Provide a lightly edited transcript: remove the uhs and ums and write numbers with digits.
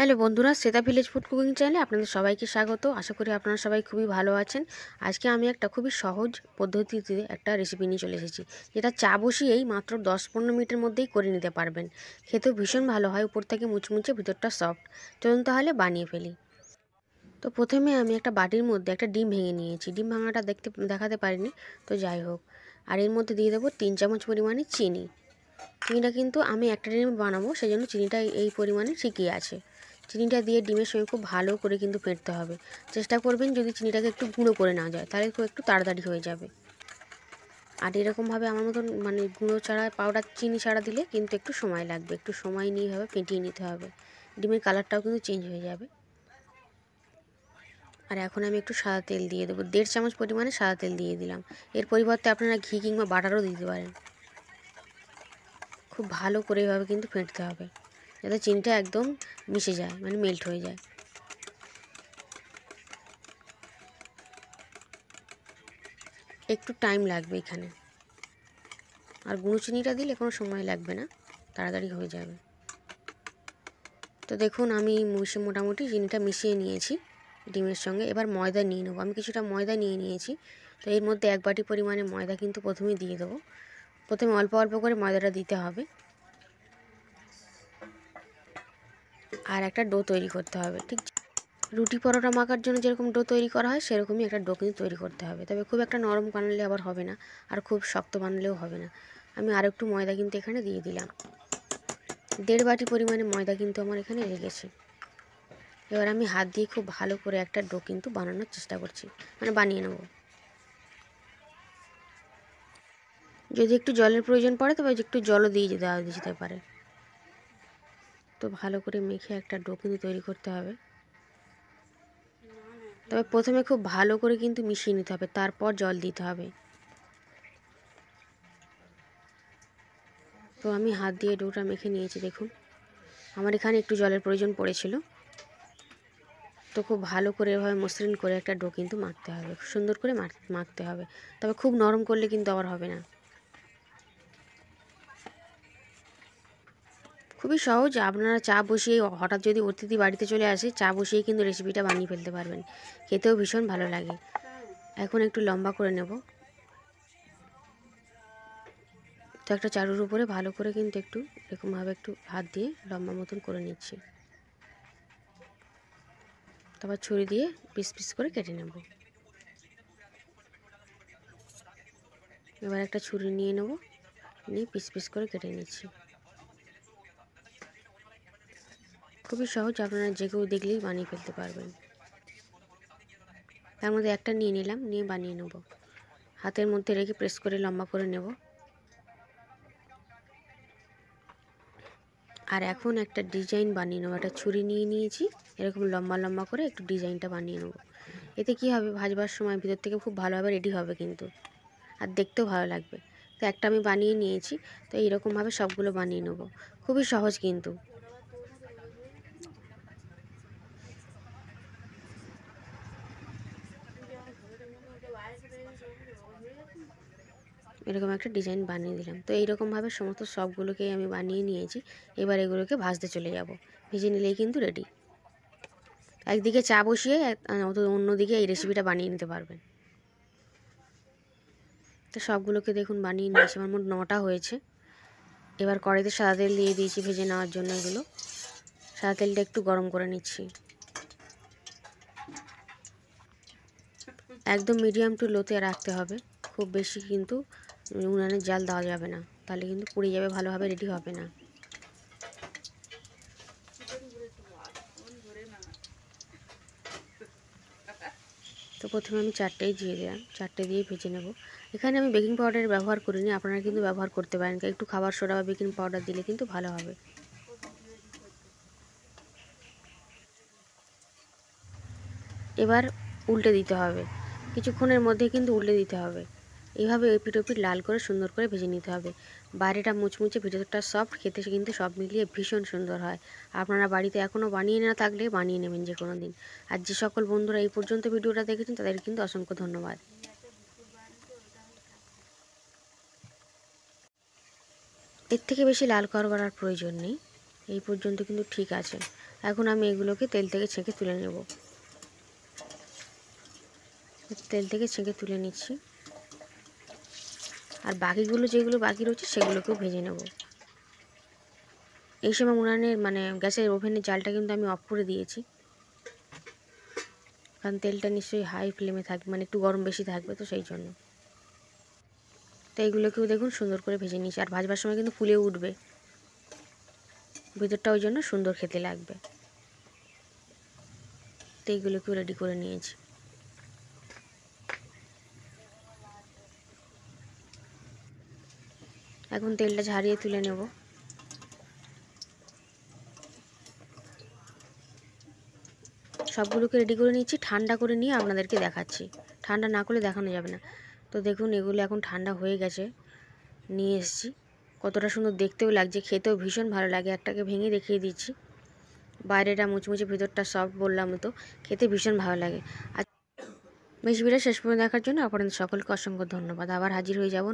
Hello বন্ধুরা, Shweta village food cooking চ্যানেলে আপনাদের সবাইকে স্বাগত। আশা করি আপনারা সবাই খুবই ভালো আছেন। আজকে আমি একটা খুবই সহজ পদ্ধতিতে একটা রেসিপি নিয়ে চলে এসেছি, যেটা চা বসিয়েই মাত্র 10-15 মিনিটের মধ্যেই করে নিতে পারবেন। খেতেও ভীষণ ভালো হয়, উপর থেকে মুচমুচে, ভিতরটা সফট। চলুন তাহলে বানিয়ে ফেলি। তো প্রথমে আমি একটা বাটির মধ্যে একটা ডিম ভেঙে নিয়েছি। ডিম ভাঙাটা দেখাতে পারিনি, তো যাই হোক। আর এর মধ্যে দিয়ে দেবো 3 চামচ পরিমাণে চিনি। চিনিটা কিন্তু আমি একটা ডিম বানাবো, সেই জন্য চিনিটা এই পরিমাণে ঠিকই আছে। চিনিটা দিয়ে ডিমের সঙ্গে খুব ভালো করে কিন্তু ফেটতে হবে। চেষ্টা করবেন যদি চিনিটাকে একটু গুঁড়ো করে না যায়, তাহলে খুব একটু তাড়াতাড়ি হয়ে যাবে। আর এরকমভাবে আমার মতন গুঁড়ো ছাড়া, পাউডার চিনি ছাড়া দিলে কিন্তু একটু সময় লাগবে, একটু সময় নিয়ে হবে, ফেটিয়ে নিতে হবে। ডিমের কালারটাও কিন্তু চেঞ্জ হয়ে যাবে। আর এখন আমি একটু সাদা তেল দিয়ে দেবো, 1.5 চামচ পরিমাণে সাদা তেল দিয়ে দিলাম। এর পরিবর্তে আপনারা ঘি কিংবা বাটারও দিতে পারেন। খুব ভালো করে এভাবে কিন্তু ফেটতে হবে, যাতে চিনিটা একদম মিশে যায়, মেল্ট হয়ে যায়। একটু টাইম লাগবে এখানে। আর গুঁড়ো চিনিটা দিলে কোনো সময় লাগবে না, তাড়াতাড়ি হয়ে যাবে। তো দেখুন আমি মোটামুটি চিনিটা মিশিয়ে নিয়েছি ডিমের সঙ্গে। এবার ময়দা নিয়ে নেবো। আমি কিছুটা ময়দা নিয়ে নিয়েছি। তো এর মধ্যে 1 বাটি পরিমাণে ময়দা কিন্তু প্রথমেই দিয়ে দেবো। প্রথমে অল্প অল্প করে ময়দাটা দিতে হবে। আর একটা ডো তৈরি করতে হবে, ঠিক রুটি পরোটা মাখার জন্য যেরকম ডো তৈরি করা হয়, সেরকমই একটা ডো কিন্তু তৈরি করতে হবে। তবে খুব একটা নরম বানালে আবার হবে না, আর খুব শক্ত বানালেও হবে না। আমি আর একটু ময়দা কিন্তু এখানে দিয়ে দিলাম। 1.5 বাটি পরিমাণে ময়দা কিন্তু আমার এখানে লেগেছে। এবার আমি হাত দিয়ে খুব ভালো করে একটা ডো কিন্তু বানানোর চেষ্টা করছি, বানিয়ে নেব। যদি একটু জলের প্রয়োজন পড়ে, তবে একটু জলও দিয়ে যেতে পারে। তো ভালো করে মেখে একটা ডো কিন্তু তৈরি করতে হবে। তবে প্রথমে খুব ভালো করে কিন্তু মিশিয়ে নিতে হবে, তারপর জল দিতে হবে। তো আমি হাত দিয়ে ডোটা মেখে নিয়েছি। দেখুন আমার এখানে একটু জলের প্রয়োজন পড়েছিল। তো খুব ভালো করে এভাবে মসৃণ করে একটা ডো কিন্তু মাখতে হবে, খুব সুন্দর করে মাখতে হবে। তবে খুব নরম করলে কিন্তু আবার হবে না। খুবই সহজ। আপনারা চা বসিয়ে, হঠাৎ যদি অতিথি বাড়িতে চলে আসে, চা বসিয়ে কিন্তু রেসিপিটা বানিয়ে ফেলতে পারবেন। খেতেও ভীষণ ভালো লাগে। এখন একটু লম্বা করে নেব। তো একটা চারুর উপরে ভালো করে কিন্তু একটু এরকমভাবে একটু হাত দিয়ে লম্বা মতন করে নিচ্ছি। তারপর ছুরি দিয়ে পিস পিস করে কেটে নেব। এবার একটা ছুরি নিয়ে নেব, নিয়ে পিস পিস করে কেটে নিচ্ছি। খুবই সহজ, আপনারা যে কেউ দেখলেই বানিয়ে ফেলতে পারবেন। তার মধ্যে একটা নিয়ে নিলাম, নিয়ে বানিয়ে নেব। হাতের মধ্যে রেখে প্রেস করে লম্বা করে নেব। আর এখন একটা ডিজাইন বানিয়ে নেব। একটা ছুরি নিয়ে নিয়েছি, এরকম লম্বা লম্বা করে একটু ডিজাইনটা বানিয়ে নেব। এতে কি হবে, ভাজবার সময় ভিতর থেকে খুব ভালোভাবে রেডি হবে কিন্তু, আর দেখতেও ভালো লাগবে। তো একটা আমি বানিয়ে নিয়েছি। তো এইরকমভাবে সবগুলো বানিয়ে নেব। খুবই সহজ কিন্তু। এরকম একটা ডিজাইন বানিয়ে দিলাম। তো এইরকমভাবে সমস্ত সবগুলোকেই আমি বানিয়ে নিয়েছি। এবার এগুলোকে ভাজতে চলে যাব। ভেজে নিলেই কিন্তু রেডি। একদিকে চা বসিয়ে অন্যদিকে এই রেসিপিটা বানিয়ে নিতে পারবেন। তো সবগুলোকে দেখুন বানিয়ে নিয়েছি। আমার মোট 9টা হয়েছে। এবার কড়াইতে সাদা তেল দিয়ে দিয়েছি ভেজে নেওয়ার জন্য। এগুলো সাদা তেলটা একটু গরম করে নিচ্ছি। একদম মিডিয়াম টু লোতে রাখতে হবে। খুব বেশি কিন্তু উনানের জাল দেওয়া যাবে না, তাহলে কিন্তু পুড়ে যাবে, ভালোভাবে রেডি হবে না। তো প্রথমে আমি 4টেই দিয়ে দিলাম, 4টে দিয়ে ভেজে নেব। এখানে আমি বেকিং পাউডার ব্যবহার করিনি, আপনারা কিন্তু ব্যবহার করতে পারেন। একটু খাবার সোডা বা বেকিং পাউডার দিলে কিন্তু ভালো হবে। এবার উল্টে দিতে হবে, কিছুক্ষণের মধ্যে কিন্তু উল্টে দিতে হবে। এইভাবে এপিট ওপিট লাল করে সুন্দর করে ভেজে নিতে হবে। বাইরেটা মুচমুচে, ভিতরটা সফট, খেতে কিন্তু সব মিলিয়ে ভীষণ সুন্দর হয়। আপনারা বাড়িতে এখনও বানিয়ে না থাকলে বানিয়ে নেবেন যে কোনো দিন। আর যে সকল বন্ধুরা এই পর্যন্ত ভিডিওটা দেখেছেন, তাদের কিন্তু অসংখ্য ধন্যবাদ। এর থেকে বেশি লাল করার প্রয়োজন নেই, এই পর্যন্ত কিন্তু ঠিক আছে। এখন আমি এগুলোকে তেল থেকে ছেঁকে তুলে নেব। তেল থেকে ছেঁকে তুলে নিচ্ছি। আর বাকিগুলো যেগুলো বাকি রয়েছে সেগুলোকেও ভেজে নেব। এই সময় উনানের গ্যাসের ওভেনের জালটা কিন্তু আমি অফ করে দিয়েছি, কারণ তেলটা নিশ্চয়ই হাই ফ্লেমে থাকবে, একটু গরম বেশি থাকবে, তো সেই জন্য। তো এইগুলোকেও দেখুন সুন্দর করে ভেজে নিয়েছি। আর ভাজবার সময় কিন্তু ফুলে উঠবে ভিতরটা, ওই জন্য সুন্দর খেতে লাগবে। তো এইগুলোকেও রেডি করে নিয়েছি। এখন তেলটা ঝারিয়ে তুলে নেব। সবগুলোকে রেডি করে নিচ্ছি, ঠান্ডা করে নিয়ে আপনাদেরকে দেখাচ্ছি। ঠান্ডা না করলে দেখানো যাবে না। তো দেখুন এগুলো এখন ঠান্ডা হয়ে গেছে, নিয়ে এসেছি। কতটা সুন্দর দেখতেও লাগছে, খেতেও ভীষণ ভালো লাগে। একটাকে ভেঙে দেখিয়ে দিচ্ছি। বাইরেটা মুচমুচে, ভিতরটা সফট, বললাম তো খেতে ভীষণ ভালো লাগে। আর রেসিপিটা শেষ পর্যন্ত দেখার জন্য আপনাদের সকলকে অসংখ্য ধন্যবাদ। আবার হাজির হয়ে যাব